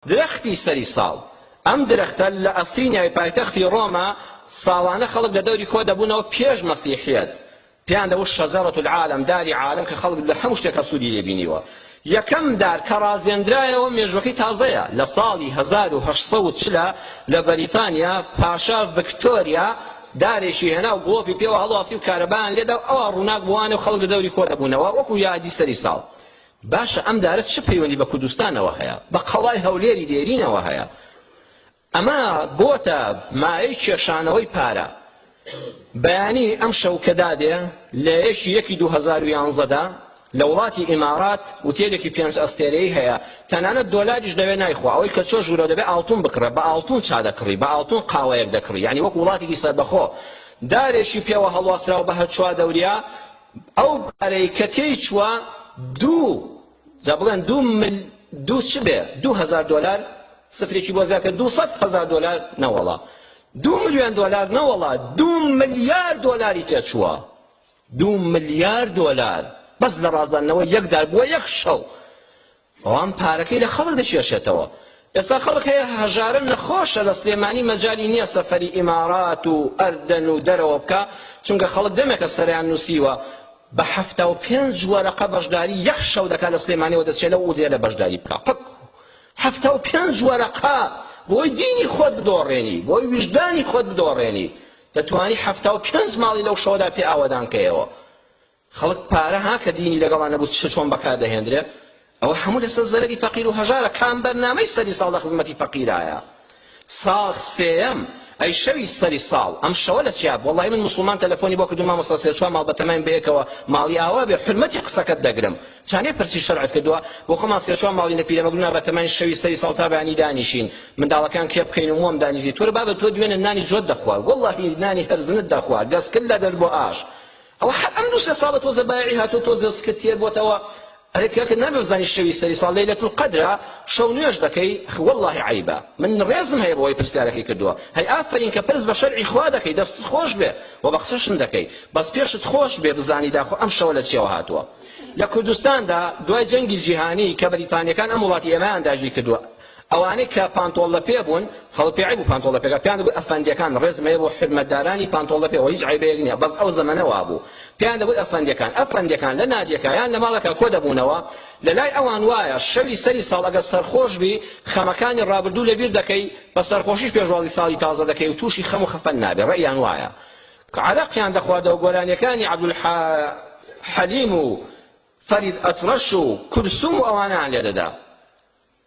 درەختی سەری ساڵ ئەم درەختە لە ئەفینای پایتەختی ڕۆما ساڵانە خەڵک لە دەوری کۆ دەبوونەوە پێش مەسیحیەت پێیان دەوت شەجەرەت العالم داری عالم کە خەڵک لە هەموو شتێکە سوودی لێبینیوە یەکەم دار کە ڕازێنرایەوە مێژوەکەی تازەیە لە ساڵی 1840 لە بەریتانیا پاشا ڤیکتۆریا دارێکی هێنا و گڵۆپی پێوە هەڵواسی و کارەبایان لێدا ئەوە ڕووناک بوانێ و خەڵک لە دەوری کۆ دەبوونەوە وەکو یادی سەری ساڵ باشە ئەم دارە چ پەیوەندی بە کوردستانەوە هەیە بە قەڵای هەولێری دێرینەوە هەیە ئەمە بۆتە مایەی کێشانەوەی پارە بەیانی ئەم شەو کە دادێ لە 1/1/2011 لە وڵاتی ئیمارات وتێلێکی 5 ئەستێرەی هەیە تەنانەت دۆلاریش دەوێ نایخوا ئەوەی کە چۆ ژوورە دەبێ ئاڵتون بکڕە بە ئاڵتون چا دەکڕی بە ئاڵتون قاوەیەک دەکڕی یعنی وەکو وڵاتێکی سەربەخۆ دارێکی پێوە هەڵواسراوە بە هەر چوا دەوریا ئەو بارەی کە تێی چووە بڵێن دوو چ بێ 2000 دلار سفرێکی بۆ زیاتر 200,000 دلار نەوەڵا 2 ملیۆن دلار نەوەڵا 2 ملیار دلاری تێچووە 2 ملیار دلار بەس لە ڕازاندنەوە یەک دار بووە یەک شەو ئەوان پارەکەی لە خەڵک دەکێشێتەوە ئێستا خەڵک هەیە هەژارە نەخۆشە لە سلێمانی مەجالی نییە سەفەری ئیمارات و ئەردەن و دەرەوە بکە چونکە خەڵک دەمێکە سەریان نووسیوە بە 75 وەرەقە بەشداری یەک شەو دەکات لە سلێمانیەوە دەچێت لە ئودێ لە بەشداری بکە 75 وەرەقە بۆی دینی خۆت بدۆڕێنی بۆی ویژدانی خۆت بدۆڕێنی دەتوانی 75 ماڵی لەو شەوەدا پێ ئاوەدانکەیەوە خەڵک پارە ها کە دینی لەگەڵان نەبوو چۆن بەکار دەهێنرێ ئەوە هەموو لەسەر زەرەری فەقیر و هەژارە کام بەرنامەی سەری ساڵ لە خزمەتی فەقیرایە ساڵ سێەم ئەی شەوی سەری ساڵ ئەم شەوە لە چیا وەڵڵاهی من موسڵمان تەلەفۆنی بۆ کردومە مەسەڵ سێ چوار ماڵ بەتەمەین بەیەکەوە ماڵی ئاوا بێ حرمەتی قسەکەت دەگرم چانێ پرسی شەرعت کردووە بۆ خۆمان سێ چوار ماڵی نەپیرەمەگونا بەتەمەین شەوی سەری ساڵ تا بەیانی دانیشین منداڵەکان کێ بکەین و مۆم دانیشی تۆ بابە تۆ دوێنێ نانی جۆت دەخوار وەڵڵاهی نانی هەرزنت دەخوار دەستکرد لە دەر بۆ ئاش ئەوە هەر ئەم دوو سێ ساڵە تۆزە بایعی هاتۆ تۆزە سکت تێر بۆتەوە ئەرێکەکە نابێ بزانی شەوی سەری ساڵ لەیلەتول قەدرە شەو نوێژ دەکەی وەڵڵاهی عیبە من ڕێزم هەیە بۆی پرسیارەکەی کردووە هەی ئافرین کە پرس بە شەرعی خوا دەکەی دەستت خۆش بێ و بە قسەشم دەکەی بەس پێشت خۆش بێ بزانی داخۆ ئەم شەوە لە چێوە هاتووە لە کوردستاندا دوای جەنگی جیهانی کە بەریتانیەکان ئەم وڵاتی ئێمەیان داژی کردووە ئەوانەی کە پانتۆڵە پێ بوون خەڵک پێ عیب و پانتۆڵە پێکە پێیان دەگوت ئەفەندیەکان ڕێزم هەیە بۆ حرمەتدارانی پانتۆڵە پێەوە هیچ عیبەیەک نییە بەس ئەو زەمەنەوە بوو پێیان دەگوت ئەفەندیەکان لە نادیەکە یان لە ماڵەکە کۆ دەبوونەوە لەلای ئەوان وایە شەوی سەری ساڵ ئەگەر سەرخۆش بی خەمەکانی ڕابردوو لەبیر دەکەی بە سەرخۆشیش پێشوازی ساڵی تازە دەکەی و تووشی خەم و خەفەن نابێ ڕێیان وایە کە عەرەقیان دەخواردەوە گۆرانیەکانی عەبدولحەلیم و فەرید ئەتڕەش و کورسوم و ئەوانیان لێ دەدا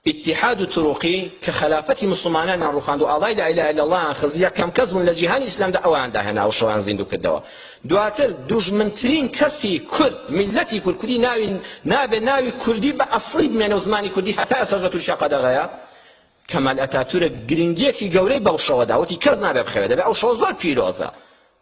اتحاد تروقي كخلافة مسلمان روخاندو الله لا اله الا الله خزيه كم كزم لجهان الاسلام ده اوان ده هنا وشوان زيندو كدوا دواتر دجمنترين كسي كرد ملتي كردي ناوي كردي باصلي من زماني كردي حتى اسجلت الشقه دغيا كمال اتاتورك گرنگيكي گوري بوشوا داوتي كز نابه بخير ده او شو زور بيروزا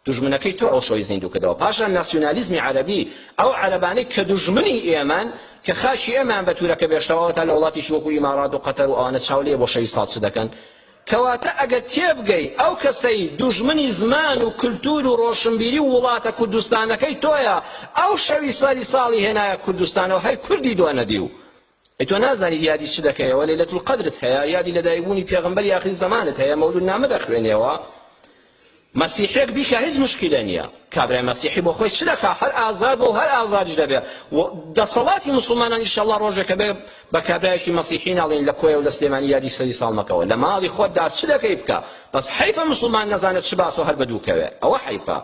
دژمنەکەی تۆ ئەو شۆی زیندوو کردەوە پاشان ناسیۆنالیزمی عەرەبی ئەو عەرەبانەی کە دژمنی ئێمان کە خاشی ئێمان بە توورەکە بێشتەوە تا لە وڵاتیشی وەکو ئیمارات و قەتەر و ئەوانە چاولێ بۆ شەوی ساڵ چ دەکەن کەواتە ئەگەر تێبگەی ئەو کەسەی دژمنی زمان و کولتور و ڕۆشنبیری و وڵاتە کوردستانەکەی تۆیە ئەو شەوی سەری ساڵی هێنایە کوردستانەوە هەی کوردی دوانەدی و تۆ نازانی یادی چ دەکەیەوە لەیلەتول قەدرت هەیە یادی لەدایکبوونی پێغەمبەری ئاخری زەمانت هەیە مەولود نامە دەخوێنیەوە مسیحێک بیکە هیچ مشکلە نییە کابرای مەسیحی بۆ خۆی چ دەکا هەر ئازاد بۆ هەر ئازادیش دەبێت دەسەڵاتی موسڵمانان ئینشەڵڵا ڕۆژێکە بێ بە کابرایەکی مەسیحی ناڵێن لە کۆیە و لە سلێمانی یادی سەری ساڵ مەکەوە لە ماڵی خۆتدا چ دەکەی بکە بەس حەیفە موسڵمان نەزانێت چ باس و هەر بەدووکەوێ ئەوە حەیفە